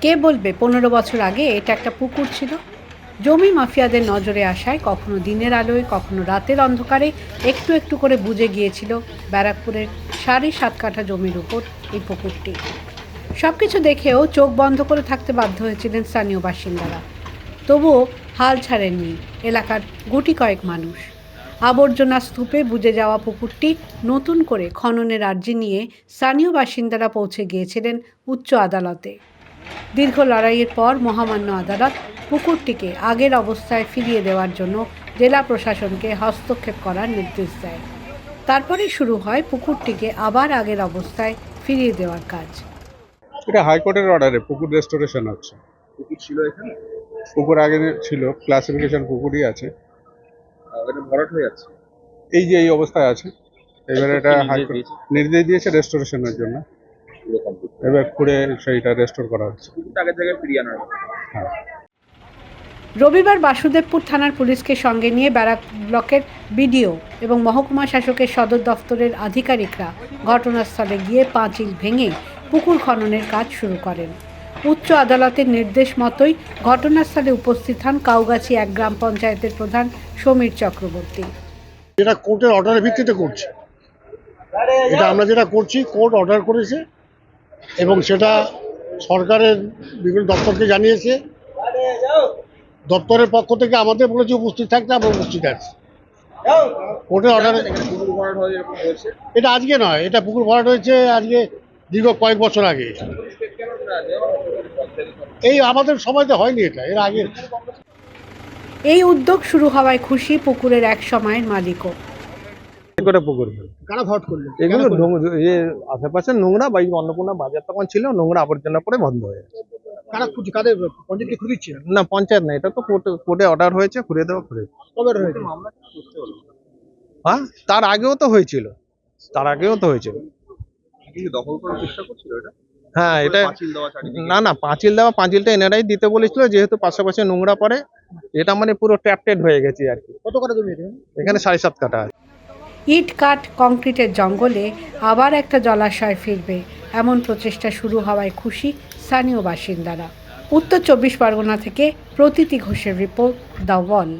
কে বলবে 15 বছর আগে এটা একটা পুকুর ছিল। জমি মাফিয়াদের নজরে আসায় কখনো দিনের আলোয় কখনো রাতের অন্ধকারে একটু একটু করে বুঝে গিয়েছিল ব্যারাকপুরের 7.5 কাঠা জমির উপর এই পুকুরটি। সবকিছু দেখেও চোখ বন্ধ করে থাকতে বাধ্য হয়েছিলেন স্থানীয় বাসিন্দারা। তবুও হাল ছাড়েননি এলাকার গুটি কয়েক মানুষ। আবর্জনা স্তূপে বুজে যাওয়া পুকুরটি নতুন করে খননের আর্জি নিয়ে স্থানীয় বাসিন্দারা পৌঁছে গিয়েছিলেন উচ্চ আদালতে। দীর্ঘ লড়াইয়ের পর মহামান্য আদালত পুকুরটিকে আগের অবস্থায় ফিরিয়ে দেওয়ার জন্য জেলা প্রশাসনকে হস্তক্ষেপ করার নির্দেশ দেয়। তারপরেই শুরু হয় পুকুরটিকে আবার আগের অবস্থায় ফিরিয়ে দেওয়ার কাজ। এটা হাইকোর্টের অর্ডারে পুকুর রেস্টোরেশন হচ্ছে। পুকুর ছিল এখানে, পুকুর আগে ছিল, ক্লাসিফিকেশন পুকুরই আছে, এটা ভরাট হয়ে যাচ্ছে। এই যে এই অবস্থায় আছে। এবার এটা নির্দেশ হাইকোর্ট দিয়েছে? নির্দেশ দিয়েছে রেস্টোরেশনের জন্য। পুরো কমপ্লিট। এবার খুঁড়ে সেইটা রেস্টোর করা হচ্ছে। পুকুরটা আগের জায়গায় ফিরিয়ে আনার কথা। হ্যাঁ। রবিবার বাসুদেবপুর থানার পুলিশকে সঙ্গে নিয়ে ব্যারাক ব্লকের বিডিও এবং মহকুমা শাসকের সদর দফতরের আধিকারিকরা ঘটনাস্থলে গিয়ে পাঁচিল ভেঙে পুকুর খননের কাজ শুরু করেন। উচ্চ আদালতের নির্দেশ মতোই ঘটনাস্থলে উপস্থিত হন কাউগাছি 1 গ্রাম পঞ্চায়েতের প্রধান সমীর চক্রবর্তী। যেটা কোর্টের অর্ডারের ভিত্তিতে করছি, এটা আমরা যেটা করছি কোর্ট অর্ডার করেছে এবং সেটা সরকারের বিভিন্ন দপ্তরকে জানিয়েছে। দপ্তরের পক্ষ থেকে আমাদের বলেছে উপস্থিত থাকতে, আমরা উপস্থিত আছি। কোর্টের অর্ডারে এখানে পুকুর ভরাট হয়ে এরকম হয়েছে। এটা আজকে নয়, এটা পুকুর ভরাট হয়েছে আজকে দীর্ঘ কয়েক বছর আগে। এই আমাদের সময়তে হয়নি, এটা এর আগে। এই উদ্যোগ শুরু হওয়ায় খুশি পুকুরের এক সময়ের মালিকও। করে পুকুর কারা ভরাট করলো? এগুলো আশেপাশে নোংরা বা এই অন্নপূর্ণা বাজার তখন ছিল, নোংরা আবর্জনা পরে বন্ধ হয়ে গেছে। কারা খুঁজছে? কাদের পঞ্চায়েতকে খুঁজছে? না, পঞ্চায়েত না, এটা তো কোর্টে অর্ডার হয়েছে, ঘুরিয়ে দেওয়া ঘুরে। কবে হয়েছে? হ্যাঁ, তার আগেও তো হয়েছিল। দখল করার চেষ্টা করছিল এটা। হ্যাঁ, এটা পাঁচিল দেওয়া চারিদিকে। না পাঁচিলটা এনারাই দিতে বলেছিল, যেহেতু পাশাপাশি নোংরা পড়ে। এটা মানে পুরো ট্যাপটেড হয়ে গেছে আর কি। কত করে জমি এটা? এখানে 7.5 কাঠা আছে। ইট কাঠ কংক্রিটের জঙ্গলে আবার একটা জলাশয় ফিরবে এমন প্রচেষ্টা শুরু হওয়ায় খুশি স্থানীয় বাসিন্দারা। উত্তর 24 পরগনা থেকে প্রতীতি ঘোষের রিপোর্ট, দ্য ওয়াল।